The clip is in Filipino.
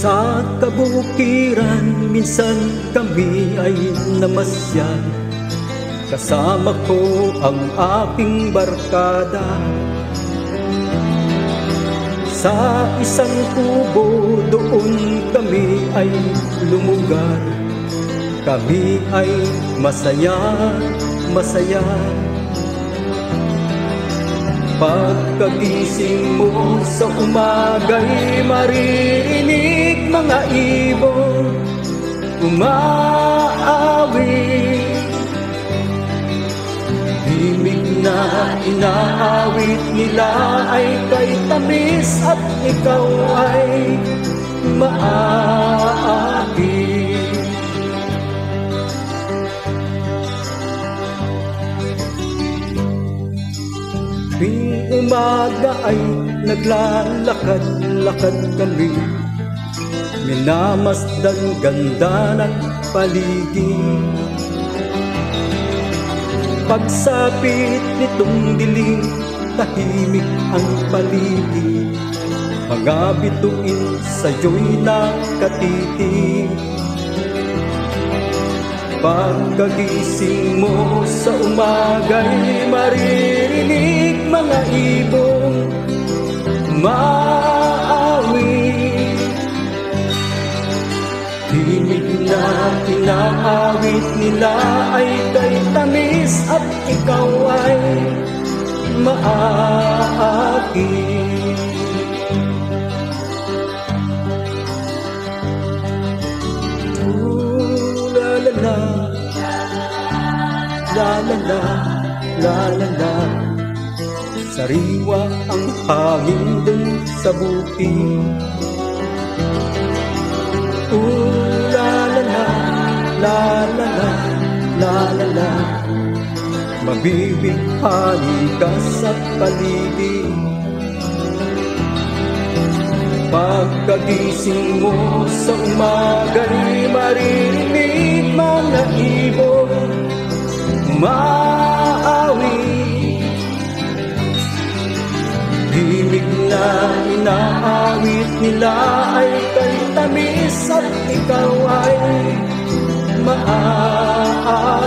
Sa kabukiran, minsan kami ay namasyal. Kasama ko ang aking barkada. Sa isang kubo doon kami ay lumugar. Kami ay masaya, masaya. Pagkagising mo sa umaga'y maririnig mga ibon umaawit. Himig na inaawit nila ay kay tamis at ikaw ay maaakit. Tuwing umaga ay naglalakad-lakad kami, minamasdan ganda ng paligid. Pagsapit nitong dilim, tahimik ang paligid. Mga bituin sa'yo'y nakatitig. Pagkagising mo sa umaga'y maririnig mga ibon umaawit. Himig na inaawit nila ay kay tamis at ikaw ay maaakit. La la la, la la la. Sariwa ang hangin dun sa bukid. La la la, la la la, la la la. Mabibighani ka sa paligid. Pagkagising mo sa umaga'y maririnig mga ibon umaawit. Himig na inaawit nila ay kay tamis at ikaw ay maaawit.